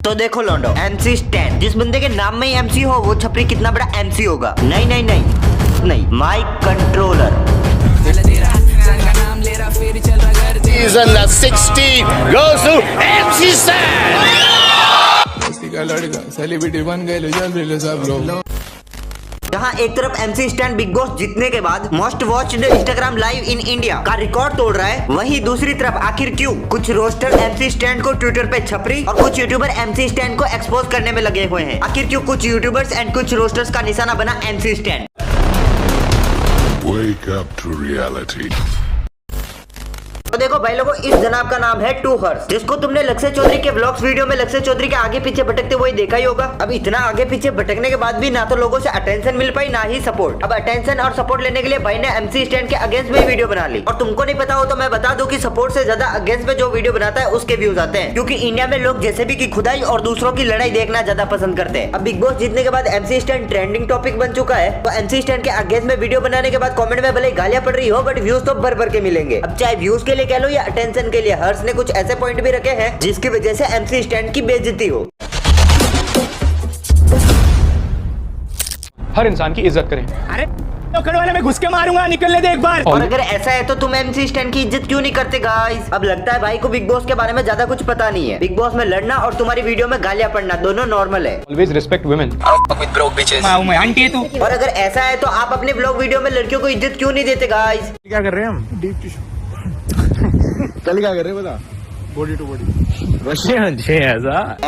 तो देखो लौंडो, MC stand, जिस बंदे के नाम में ही MC हो वो छपरी कितना बड़ा MC होगा। नहीं नहीं नहीं नहीं, mic controller. Season 16 goes to MC Stan. लड़का सेलिब्रिटी बन गए लो जल्दी सब लोग। जहाँ एक तरफ MC स्टैन बिग बॉस जीतने के बाद most watched Instagram live in India का रिकॉर्ड तोड़ रहा है, वहीं दूसरी तरफ आखिर क्यों कुछ रोस्टर MC स्टैन को ट्विटर पे छपरी और कुछ यूट्यूबर MC स्टैन को एक्सपोज करने में लगे हुए हैं। आखिर क्यों कुछ यूट्यूबर्स एंड कुछ रोस्टर्स का निशाना बना MC stand. Wake up to reality. तो देखो भाई लोगों, इस जनाब का नाम है टू हर्ष, जिसको तुमने लक्ष्य चौधरी के व्लॉग्स वीडियो में लक्ष्य चौधरी के आगे पीछे भटकते हुए देखा ही होगा। अब इतना आगे पीछे भटकने के बाद भी ना तो लोगों से अटेंशन मिल पाई ना ही सपोर्ट। अब अटेंशन और सपोर्ट लेने के लिए भाई ने MC स्टैन के अगेंस्ट में वीडियो बना ली। और तुमको नहीं पता हो तो मैं बता दूं कि सपोर्ट से ज्यादा अगेंस्ट में जो वीडियो बनाता है उसके व्यूज आते हैं, क्योंकि इंडिया में लोग जैसे भी की खुदाई और दूसरों की लड़ाई देखना ज्यादा पसंद करते हैं। अब बिग बॉस जीतने के बाद MC स्टैन ट्रेंडिंग टॉपिक बन चुका है, तो MC स्टैन के अगेंस्ट में वीडियो बनाने के बाद कमेंट में भले गालियां पड़ रही हो बट व्यूज तो भर भर के मिलेंगे। अब चाहे व्यूज के लिए कह लो या अटेंशन के लिए, हर्ष ने कुछ ऐसे पॉइंट भी रखे हैं जिसकी वजह से MC स्टैन की बेइज्जती हो। हर इंसान की इज्जत करें। अरे वाले में घुस के मारूंगा, निकलने दे एक बार। और अगर ऐसा है तो तुम MC स्टैन की इज्जत क्यों नहीं करते गाइस? अब लगता है भाई को बिग बॉस के बारे में ज्यादा कुछ पता नहीं है। बिग बॉस में लड़ना और तुम्हारी वीडियो में गालियां पड़ना दोनों नॉर्मल है। Always respect women. मैं आंटी है तू। और अगर ऐसा है तो आप अपने ब्लॉग वीडियो में लड़कियों को इज्जत क्यों नहीं देते गाइस? क्या कर रहे हैं हम? Deep tissue. कल क्या कर रहे हैं बता? Body to body.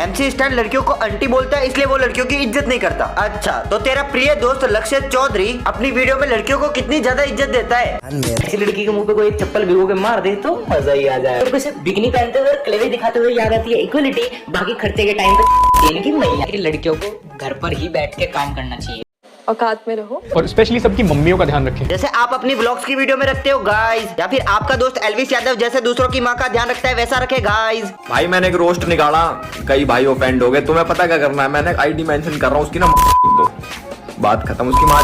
MC Stan लड़कियों को आंटी बोलता है इसलिए वो लड़कियों की इज्जत नहीं करता। अच्छा, तो तेरा प्रिय दोस्त लक्ष्य चौधरी अपनी वीडियो में लड़कियों को कितनी ज्यादा इज्जत देता है? किसी लड़की के मुंह पे कोई एक चप्पल भिगो के मार दे तो मजा ही आ जाए। तो सिर्फ बिकनी पहनते हुए और क्लेवे दिखाते हुए याद आती है इक्वलिटी, बाकी खर्चे के टाइम पे देने की नहीं। लड़कियों को घर पर ही बैठ के काम करना चाहिए, औकात में रहो। और स्पेशली सबकी मम्मियों का ध्यान रखें। जैसे आप अपनी व्लॉग्स की वीडियो में रखते हो गाइस, या फिर आपका दोस्त एल्विस यादव जैसे दूसरों की माँ का ध्यान रखता है वैसा रखे गाइस। भाई मैंने एक रोस्ट निकाला, कई भाई ऑफेंड हो गए। तुम्हें पता क्या करना है? मैंने आईडी मेंशन कर रहा हूँ उसकी ना दो, बात खत्म। उसकी माँ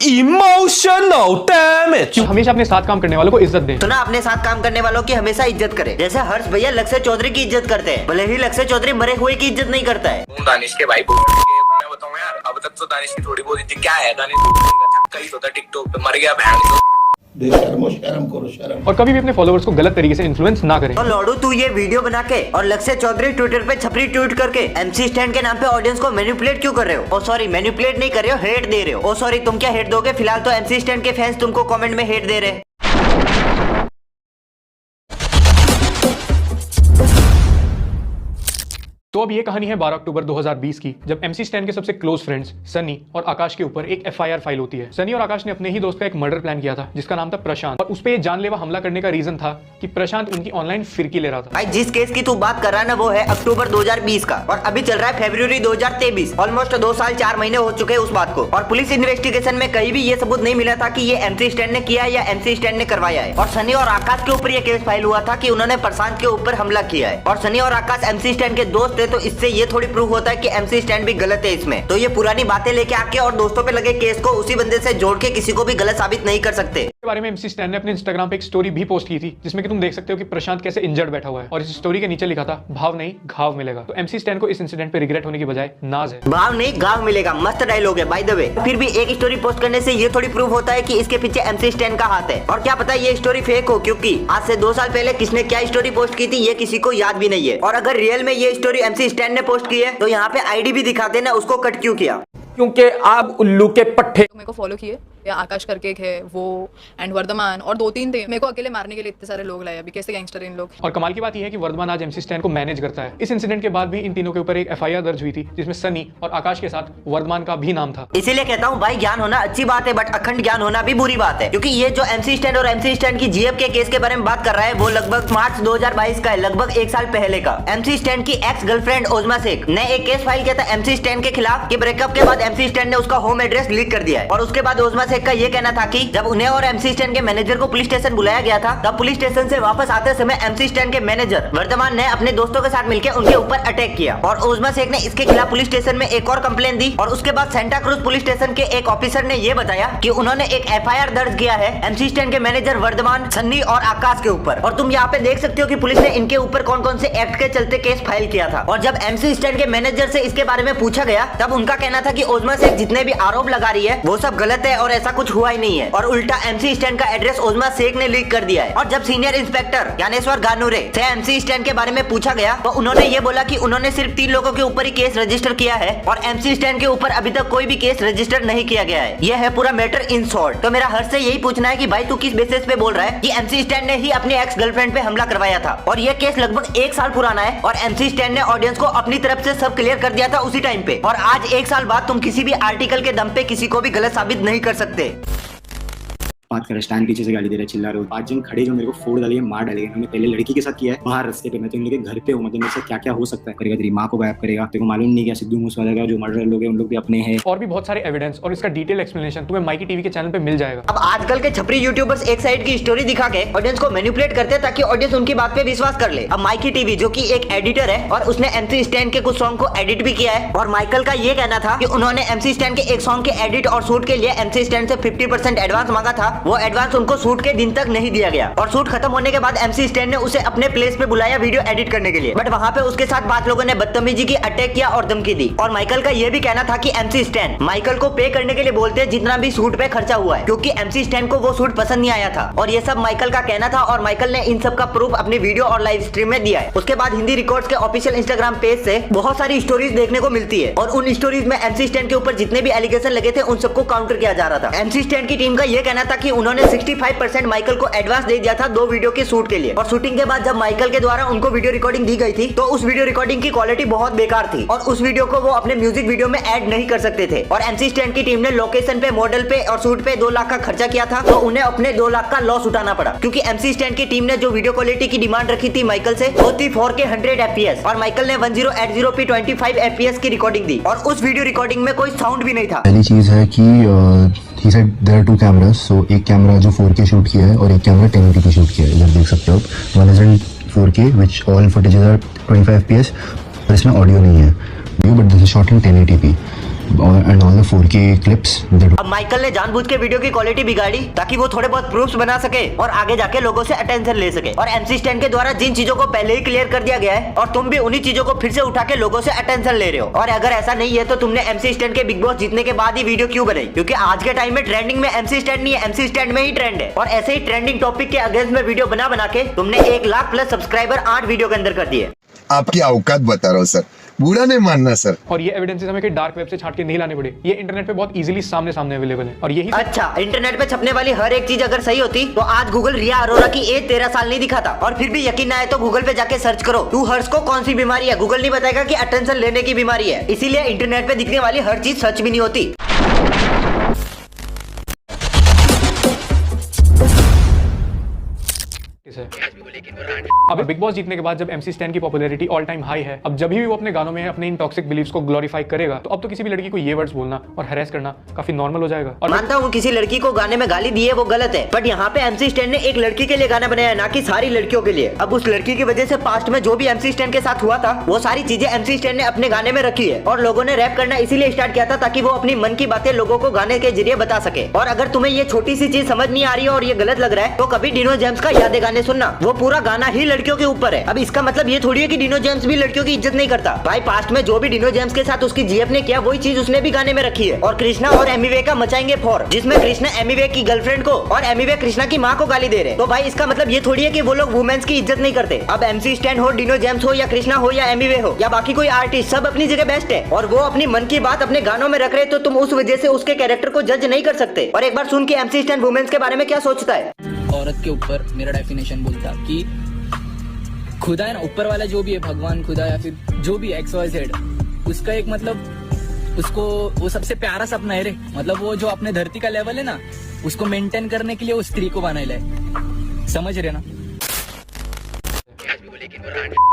Emotional damage. हमेशा अपने साथ काम करने वालों को इज्जत दें। तो ना अपने साथ काम करने वालों की हमेशा इज्जत करें। जैसे हर्ष भैया लक्ष्य चौधरी की इज्जत करते हैं, भले ही लक्ष्य चौधरी मरे हुए की इज्जत नहीं करता है। दानिश के भाई मैं बताऊँ यार, अब तक तो दानिश की थोड़ी बहुत इज्जत क्या है? दानिश कहीं तो था टिकटॉक पे मर गया बहन। शर्म करो शर्म। और कभी भी अपने फॉलोअर्स को गलत तरीके से इन्फ्लुएंस ना करें। तो लॉडू तू ये वीडियो बना के और लक्ष्य चौधरी ट्विटर पे छपरी ट्वीट करके MC स्टैन के नाम पे ऑडियंस को मैनिपुलेट क्यों कर रहे हो? ओ सॉरी, मैनिपुलेट नहीं कर रहे हो, हेट दे रहे हो। ओ सॉरी, तुम क्या हेट दोगे? फिलहाल तो MC स्टैन के फैंस तुमको कमेंट में हेट दे रहे हैं। तो अब ये कहानी है 12 अक्टूबर 2020 की, जब MC स्टैन के सबसे क्लोज फ्रेंड्स सनी और आकाश के ऊपर एक FIR फाइल होती है। सनी और आकाश ने अपने ही दोस्त का एक मर्डर प्लान किया था जिसका नाम था प्रशांत, और उस पे जानलेवा हमला करने का रीजन था कि प्रशांत उनकी ऑनलाइन फिरकी ले रहा था। भाई जिस केस की तू बात कर रहा है ना वो है अक्टूबर 2020 का, और अभी चल रहा है फरवरी 2023। ऑलमोस्ट 2 साल 4 महीने हो चुके हैं उस बात को, और पुलिस इन्वेस्टिगेशन में कहीं भी ये सबूत नहीं मिला था कि ये MC स्टैन ने किया है या MC स्टैन ने करवाया है। और सनी और आकाश के ऊपर ये केस फाइल हुआ था कि उन्होंने प्रशांत के ऊपर हमला किया है, और सनी और आकाश MC स्टैन के दोस्त थे, तो इससे ये थोड़ी प्रूव होता है कि MC स्टैन भी गलत है इसमें। तो ये पुरानी बातें लेके आके और दोस्तों पे लगे केस को उसी बंदे से जोड़ के किसी को भी गलत साबित नहीं कर सकते। इसके बारे में MC स्टैन ने अपने इंस्टाग्राम पे एक स्टोरी भी पोस्ट की थी जिसमें कि तुम देख सकते हो कि प्रशांत कैसे इंजर्ड बैठा हुआ है, और इस स्टोरी के नीचे लिखा था भाव नहीं घाव मिलेगा। तो MC स्टैन को इस इंसिडेंट पे रिग्रेट होने की बजाय नाज है। भाव नहीं घाव मिलेगा, मस्त डायलॉग है बाय द वे। फिर भी एक स्टोरी पोस्ट करने से ये थोड़ी प्रूव होता है कि इसके पीछे MC स्टैन का हाथ है। और क्या पता ये स्टोरी फेक हो, क्योंकि आज से 2 साल पहले किसने क्या स्टोरी पोस्ट की थी ये किसी को याद भी नहीं है। और अगर रियल में ये स्टोरी MC स्टैन ने पोस्ट की है तो यहाँ पे आईडी भी दिखा देना, उसको कट क्यों किया? क्योंकि आप उल्लू के पट्टे। मेरे को फॉलो किए, या आकाश करके एक है वो, एंड वर्धमान, और 2-3 थे। मेरे को अकेले मारने के लिए इतने सारे लोग लाए। अभी कैसे गैंगस्टर इन लोग। और कमाल की बात यह है कि वर्धमान आज MC स्टैन को मैनेज करता है। इस इंसिडेंट के बाद भी इन तीनों के ऊपर एक FIR दर्ज हुई थी जिसमें सनी और आकाश के साथ वर्धमान का भी नाम था। इसीलिए कहता हूँ भाई, ज्ञान होना अच्छी बात है बट अखंड ज्ञान होना भी बुरी बात है, क्योंकि ये जो MC स्टैन और MC स्टैन की GF के केस के बारे में बात कर रहा है वो लगभग मार्च 2022 का है, लगभग 1 साल पहले का। MC स्टैन की एक्स गर्लफ्रेंड ओजमा शेख ने एक केस फाइल किया था MC स्टैन के खिलाफ कि ब्रेकअप के बाद MC स्टैन ने उसका होम एड्रेस लीक कर दिया है, और उसके बाद ओजमा शेख का ये कहना था कि जब उन्हें और MC स्टैन के मैनेजर को पुलिस स्टेशन बुलाया गया था, तब पुलिस स्टेशन से वापस आते समय MC स्टैन के मैनेजर वर्धमान ने अपने दोस्तों के साथ मिलकर उनके ऊपर अटैक किया और ओजमा शेख ने इसके खिलाफ पुलिस स्टेशन में एक और कंप्लेन दी। और उसके बाद सेंटा क्रूज पुलिस स्टेशन के एक ऑफिसर ने ये बताया कि उन्होंने एक FIR दर्ज किया है MC स्टैन के मैनेजर वर्धमान, सन्नी और आकाश के ऊपर। और तुम यहाँ पे देख सकते हो कि पुलिस ने इनके ऊपर कौन कौन से एक्ट के चलते केस फाइल किया था। और जब MC स्टैन के मैनेजर से इसके बारे में पूछा गया, तब उनका कहना था कि ओजमा शेख जितने भी आरोप लगा रही है वो सब गलत है और ऐसा कुछ हुआ ही नहीं है, और उल्टा MC स्टैन का एड्रेस ओजमा शेख ने लीक कर दिया है। और जब सीनियर इंस्पेक्टर ज्ञानेश्वर गानूरे से MC स्टैन के बारे में पूछा गया, तो उन्होंने ये बोला कि उन्होंने सिर्फ 3 लोगों के ऊपर ही केस रजिस्टर किया है और MC स्टैन के ऊपर अभी तक कोई भी केस रजिस्टर नहीं किया गया है। यह है पूरा मैटर इन शॉर्ट। तो मेरा हर्ष से यही पूछना है कि भाई तू किस बेसिस पे बोल रहा है कि MC स्टैन ने ही अपनी एक्स गर्लफ्रेंड पे हमला करवाया था? और ये केस लगभग 1 साल पुराना है और MC स्टैन ने ऑडियंस को अपनी तरफ से सब क्लियर कर दिया था उसी टाइम पे। और आज 1 साल बाद तुम किसी भी आर्टिकल के दम पे किसी को भी गलत साबित नहीं कर सकते। बात कर स्टैंड पीछे से गाली दे रहे, चिल्ला रहे हो। 5 जन खड़े जो मेरे को फोड़ डाली है, मार डालेंगे। उन्होंने पहले लड़की के साथ किया है बाहर रास्ते पे, मैं तो इनके घर पे हूँ, मतलब मेरे से क्या क्या हो सकता है करेगा। तेरी माँ को गायब करेगा, तेरे को मालूम नहीं क्या सिद्धू मूसेवाला का जो मर्डर लोग हैं उन लोग भी अपने हैं। और भी बहुत सारे एविडेंस और इसका डिटेल एक्सप्लेनेशन तुम्हें माइकी टीवी के चैनल पे मिल जाएगा। अब आजकल के छपरी यूट्यूबर्स एक साइड की स्टोरी दिखा के ऑडियंस को मैनिपुलेट करते हैं ताकि ऑडियंस उनकी बात पे विश्वास कर ले। अब माइकी टीवी जो कि एक एडिटर है और उसने MC स्टैन के कुछ सॉन्ग को एडिट भी किया है, और माइकल का ये कहना था कि उन्होंने MC स्टैन के एक सॉन्ग के एडिट और शूट के लिए MC स्टैन से 50% एडवांस मांगा था। वो एडवांस उनको शूट के दिन तक नहीं दिया गया और शूट खत्म होने के बाद MC स्टैन ने उसे अपने प्लेस पे बुलाया वीडियो एडिट करने के लिए, बट वहाँ पे उसके साथ 5 लोगों ने बदतमीजी की, अटैक किया और धमकी दी। और माइकल का ये भी कहना था कि MC स्टैन माइकल को पे करने के लिए बोलते हैं जितना भी शूट पे खर्चा हुआ है, क्योंकि MC स्टैन को वो शूट पसंद नहीं आया था। और ये सब माइकल का कहना था और माइकल ने इन सब का प्रूफ अपनी वीडियो और लाइव स्ट्रीम में दिया है। उसके बाद हिंदी रिकॉर्ड्स के ऑफिशियल इंस्टाग्राम पेज से बहुत सारी स्टोरीज देखने को मिलती है और उन स्टोरीज में MC स्टैन के ऊपर जितने भी एलिगेशन लगे थे उन सबको काउंटर किया जा रहा था। MC स्टैन की टीम का ये कहना था कि उन्होंने 65% माइकल को एडवांस दे दिया था 2 वीडियो के शूट के लिए, और शूटिंग के बाद जब माइकल के द्वारा उनको वीडियो रिकॉर्डिंग दी गई थी तो उस वीडियो रिकॉर्डिंग की क्वालिटी बहुत बेकार थी और उस वीडियो को वो अपने म्यूजिक वीडियो में ऐड नहीं कर सकते थे। और MC स्टैन की टीम ने लोकेशन पे, मॉडल पे और शूट पे 2 लाख का खर्चा किया था, तो उन्हें अपने 2 लाख का लॉस उठाना पड़ा, क्योंकि MC स्टैन की टीम ने जो वीडियो क्वालिटी की डिमांड रखी थी माइकल से वो थी 4K 100 FPS और माइकल ने 1080p 25 FPS की रिकॉर्डिंग दी और उस वीडियो रिकॉर्डिंग में कोई साउंड भी नहीं था। पहली चीज है कि he said there are 2 cameras, so एक कैमरा जो 4K शूट किया है और एक कैमरा 1080p शूट किया है, इधर देख सकते हो। One is in 4K which all footages are 25 FPS, पर इसमें ऑडियो नहीं है, but this is shot in 1080p and all the 4K clips that... अब माइकल ने जानबूझ के वीडियो की क्वालिटी बिगाड़ी ताकि वो थोड़े बहुत प्रूफ्स बना सके और आगे जाके लोगों से अटेंशन ले सके। और MC स्टैन के द्वारा जिन चीजों को पहले ही क्लियर कर दिया गया है और तुम भी उन्हीं चीजों को फिर से उठा के लोगों से अटेंशन ले रहे हो। और अगर ऐसा नहीं है तो तुमने MC स्टैन के बिग बॉस जीतने के बाद ही वीडियो क्यों बनाई? क्योंकि आज के टाइम में ट्रेंडिंग में MC स्टैन नहीं है, MC स्टैन में ही ट्रेंड है। और ऐसे ही ट्रेंडिंग टॉपिक के अगेंस्ट में वीडियो बना के तुमने 1 लाख प्लस सब्सक्राइबर 8 वीडियो के अंदर कर दिए। आपकी औकात बता रहा हूँ सर, बुरा नहीं मानना सर। और ये एविडेंसेस हमें डार्क वेब से छाट के नहीं लाने पड़े, ये इंटरनेट पे बहुत इजीली सामने अवेलेबल है। और यही अच्छा, इंटरनेट पे छपने वाली हर एक चीज अगर सही होती तो आज गूगल रिया अरोरा की एज 13 साल नहीं दिखाता। और फिर भी यकीन ना आए तो गूगल पे जाके सर्च करो टू हर्ष को कौन सी बीमारी है, गूगल नहीं बताएगा कि अटेंशन लेने की बीमारी है। इसीलिए इंटरनेट पे दिखने वाली हर चीज सच भी नहीं होती। अब बिग बॉस जीतने के बाद जब MC स्टैन की पॉपुलैरिटी ऑल टाइम हाई है, अब जब भी वो अपने गानों में अपने इन टॉक्सिक बिलीव्स को ग्लोरीफाई करेगा तो अब तो किसी भी लड़की को ये वर्ड्स बोलना और हैरेस करना काफी नॉर्मल हो जाएगा। और मानता हूँ किसी लड़की को गाने में गाली दी है वो गलत है, बट यहाँ पे MC स्टैन ने एक लड़की के लिए गाना बनाया है, ना कि सारी लड़कियों के लिए। अब उस लड़की की वजह से पास्ट में जो भी MC स्टैन के साथ हुआ था वो सारी चीजें MC स्टैन ने अपने गाने में रखी है और लोगों ने रैप करना इसीलिए स्टार्ट किया था ताकि वो अपनी मन की बातें लोगों को गाने के जरिए बता सके। और अगर तुम्हें ये छोटी सी चीज समझ नहीं आ रही है और ये गलत लग रहा है तो कभी डिनो जेम्स का यादें गाने सुनना, वो पूरा गाना ही लड़कियों के ऊपर है। अब इसका मतलब ये थोड़ी है कि डिनो जेम्स भी लड़कियों की इज्जत नहीं करता। भाई पास्ट में जो भी डिनो जेम्स के साथ उसकी जीएफ ने किया वही चीज उसने भी गाने में रखी है। और कृष्णा और एमिवे का मचाएंगे फॉर, जिसमें कृष्णा एमिवे की गर्लफ्रेंड को और एमिवे कृष्णा की माँ को गाली दे रहे। तो भाई इसका मतलब ये थोड़ी है कि वो लोग वुमेन्स की इज्जत नहीं करते। अब MC स्टैन हो, डिनो जेम्स हो या कृष्णा हो या एमिवे हो या बाकी कोई आर्टिस्ट, सब अपनी जगह बेस्ट है और वो अपनी मन की बात अपने गानों में रख रहे, तो तुम उस वजह से उसके कैरेक्टर को जज नहीं कर सकते। और एक बार सुन के MC स्टैन वुमेन्स के बारे में क्या सोचता है। औरत के ऊपर मेरा डेफिनेशन बोलता कि खुदा है ना, ऊपर वाला जो भी है, भगवान, खुदा या फिर जो भी XYZ, उसका एक मतलब उसको वो सबसे प्यारा सपना है रे। मतलब वो जो अपने धरती का लेवल है ना उसको मेंटेन करने के लिए वो स्त्री को बनाया है, समझ रहे ना।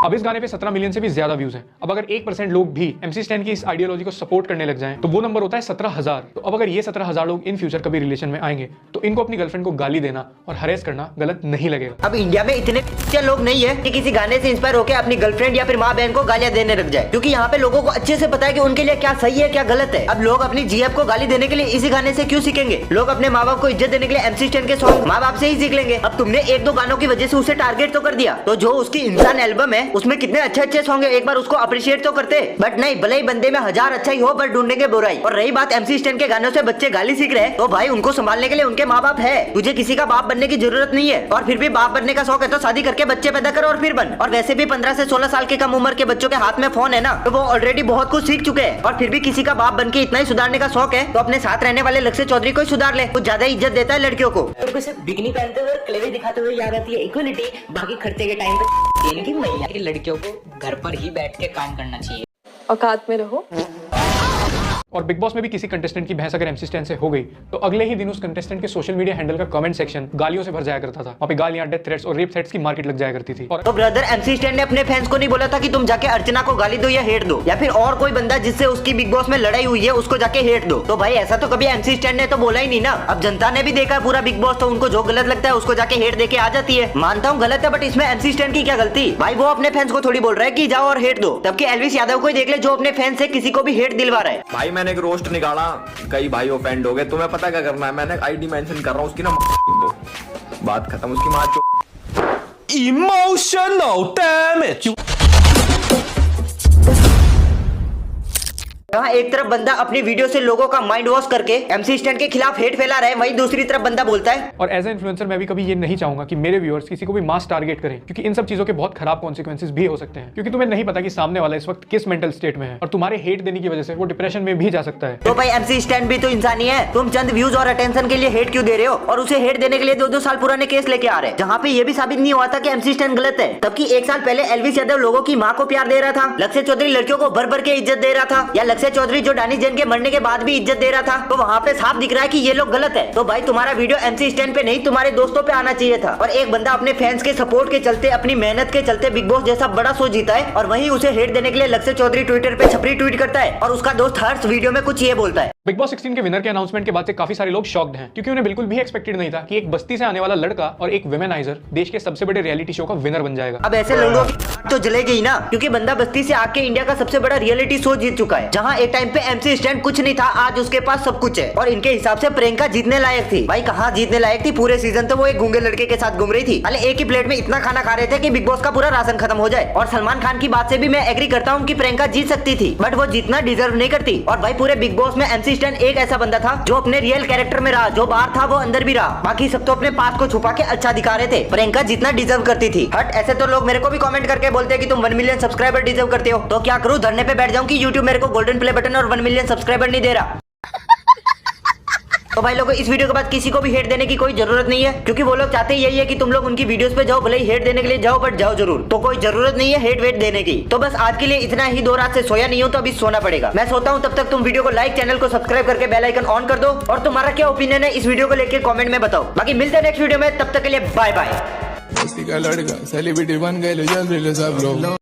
अब इस गाने पे 17 मिलियन से भी ज्यादा व्यूज हैं। अब अगर 1% लोग भी MC स्टैन की इस आइडियोलॉजी को सपोर्ट करने लग जाएं तो वो नंबर होता है 17,000। तो अब अगर ये 17,000 लोग इन फ्यूचर कभी रिलेशन में आएंगे तो इनको अपनी गर्लफ्रेंड को गाली देना और हरेस करना गलत नहीं लगेगा। अब इंडिया में इतने लोग नहीं है कि किसी गाने से इंस्पायर होकर अपनी गर्लफ्रेंड या फिर माँ बहन को गालियां देने लग जाए, क्योंकि यहाँ पे लोगों को अच्छे से पता है कि उनके लिए क्या सही है क्या गलत है। अब लोग अपनी जीएफ को गाली देने के लिए इसी गाने से क्यों सीखेंगे? लोग अपने माँ बाप को इज्जत देने के लिए MC स्टैन के सॉन्ग माँ बाप से ही सीख लेंगे। अब तुमने एक दो गानों की वजह से उसे टारगेट तो कर दिया, तो जो उसकी इंसान एल्बम है उसमें कितने अच्छे अच्छे सॉन्ग है, एक बार उसको अप्रिशिएट तो करते। बट नहीं, भले ही बंदे में 1000 अच्छा ही हो पर ढूंढेंगे बुराई। और रही बात MC स्टैन के गानों से बच्चे गाली सीख रहे हैं, तो भाई उनको संभालने के लिए उनके माँ बाप है। तुझे किसी का बाप बनने की जरूरत नहीं है, और फिर भी बाप बनने का शौक है तो शादी करके बच्चे पैदा करो और फिर बन। और वैसे भी 15 से 16 साल के कम उम्र के बच्चों के हाथ में फोन है ना, तो वो ऑलरेडी बहुत कुछ सीख चुके हैं। और फिर भी किसी का बाप बनके इतना ही सुधारने का शौक है तो अपने साथ रहने वाले लक्ष्य चौधरी को सुधार ले, कुछ ज्यादा इज्जत देता है लड़कियों को। तो सिर्फ बिकनी पहनते हुए और क्लेवे दिखाते हुए याद आती है इक्वलिटी, बाकी खर्चे के टाइम पे देने की मैया। लड़कियों को घर पर ही बैठ के काम करना चाहिए। औकात में रहो। और बिग बॉस में भी किसी कंटेस्टेंट की बहस अगर MC स्टैन से हो गई तो अगले ही दिन उस कंटेस्टेंट के सोशल मीडिया हैंडल का कमेंट सेक्शन गालियों से भर जाया करता था। वहाँ पे गालियां, डेथ थ्रेट्स और रेप थ्रेट्स की मार्केट लग जाया करती थी। और तो ब्रदर MC स्टैन ने अपने फैंस को नहीं बोला था कि तुम जाके अर्चना को गाली दो या हेट दो, या फिर और कोई बंदा जिससे उसकी बिग बॉस में लड़ाई हुई है उसको जाके हेट दो। तो भाई ऐसा तो कभी MC स्टैन ने तो बोला ही नहीं ना। अब जनता ने भी देखा पूरा बिग बॉस, तो उनको जो गलत लगता है उसको जाके हेट देके आ जाती है। मानता हूँ गलत है, बट इसमें MC स्टैन की क्या गलती? भाई वो अपने फैंस को थोड़ी बोल रहा है कि जाओ और हेट दो, जबकि एल्विस यादव को देख ले जो अपने फैंस से किसी को भी हेट दिलवा रहा है। भाई मैंने एक रोस्ट निकाला, कई भाई ऑफेंड हो गए, तुम्हें पता क्या करना है? मैंने आईडी मेंशन कर रहा हूँ उसकी ना दो, बात खत्म। उसकी माँ Emotional damage. यहाँ एक तरफ बंदा अपनी वीडियो से लोगों का माइंड वॉश करके MC स्टैन के खिलाफ हेट फैला रहा है, वहीं दूसरी तरफ बंदा बोलता है। और एज ए इन्फ्लुएंसर मैं भी कभी ये नहीं चाहूंगा कि मेरे व्यूअर्स किसी को भी मास टारगेट करें, क्योंकि इन सब चीजों के बहुत खराब कॉन्सिक्वेंसेस भी हो सकते हैं, क्योंकि तुम्हें नहीं पता कि सामने वाला इस वक्त किस मेंटल स्टेट में है और तुम्हारे हेट देने की वजह से वो डिप्रेशन में भी जा सकता है। तो भाई MC स्टैन भी तो इंसान ही है, तुम चंद व्यूज और अटेंशन के लिए हेट क्यों दे रहे हो? और उसे हेट देने के लिए 2-2 साल पुराने केस लेके आ रहे हैं, जहाँ पे ये भी साबित नहीं हुआ था कि MC स्टैन गलत है। तबकि 1 साल पहले एल्विस यादव लोगों की माँ को प्यार दे रहा था, लक्ष्य चौधरी लड़कियों को भर भर के इज्जत दे रहा था, या लक्ष्य चौधरी जो डानी जैन के मरने के बाद भी इज्जत दे रहा था। तो वहाँ पे साफ दिख रहा है कि ये लोग गलत है। तो भाई तुम्हारा वीडियो MC स्टैन पे नहीं तुम्हारे दोस्तों पे आना चाहिए था। और एक बंदा अपने फैंस के सपोर्ट के चलते, अपनी मेहनत के चलते बिग बॉस जैसा बड़ा शो जीता है, और वहीं उसे हेट देने के लिए लक्ष्य चौधरी ट्विटर पे छपरी ट्वीट करता है और उसका दोस्त हर्ष वीडियो में कुछ ये बोलता है। बिग बॉस 16 के विनर के अनाउंसमेंट के बाद से काफी सारे लोग शॉक्ड हैं, क्योंकि उन्हें बिल्कुल भी एक्सपेक्टेड नहीं था कि एक बस्ती से आने वाला लड़का और एक वुमेनाइजर देश के सबसे बड़े रियलिटी शो का विनर बन जाएगा। अब ऐसे लोगों की तो जलेगी ना, क्योंकि बंदा बस्ती से आके इंडिया का सबसे बड़ा रियलिटी शो जीत चुका है, जहाँ एक टाइम पे MC स्टैन कुछ नहीं था, आज उसके पास सब कुछ है। और इनके हिसाब से प्रियंका जीतने लायक थी। भाई कहाँ जीतने लायक थी? पूरे सीजन तो वो एक गूंगे लड़के के साथ घूम रही थी, अरे एक ही प्लेट में इतना खाना खा रहे थे कि बिग बॉस का पूरा राशन खत्म हो जाए। और सलमान खान की बात से भी मैं एग्री करता हूँ कि प्रियंका जीत सकती थी, बट वो जीतना डिजर्व नहीं करती। और भाई पूरे बिग बॉस में MC स्टैन एक ऐसा बंदा था जो अपने रियल कैरेक्टर में रहा, जो बाहर था वो अंदर भी रहा, बाकी सब तो अपने पास को छुपा के अच्छा दिखा रहे थे। प्रियंका जितना डिजर्व करती थी। हट, ऐसे तो लोग मेरे को भी कमेंट करके बोलते हैं कि तुम 1 मिलियन सब्सक्राइबर डिजर्व करते हो, तो क्या करूँ? धरने पे बैठ जाऊँ कि यूट्यूब मेरे को गोल्डन प्ले बटन और 1 मिलियन सब्सक्राइबर नहीं दे रहा? तो भाई लोगों, इस वीडियो के बाद किसी को भी हेट देने की कोई जरूरत नहीं है, क्योंकि वो लोग चाहते यही है कि तुम लोग उनकी वीडियोस पे जाओ, भले ही हेट देने के लिए जाओ, बट जाओ जरूर। तो कोई जरूरत नहीं है हेट वेट देने की। तो बस आज के लिए इतना ही। 2 रात से सोया नहीं हो तो अभी सोना पड़ेगा। मैं सोता हूँ, तब तक तुम वीडियो को लाइक, चैनल को सब्सक्राइब करके बेल आइकन ऑन कर दो, और तुम्हारा क्या ओपिनियन है इस वीडियो को लेकर कॉमेंट में बताओ। बाकी मिलते हैं नेक्स्ट वीडियो में, तब तक के लिए बाय बाय। लड़का सेलिब्रिटी बन गए सब लोग।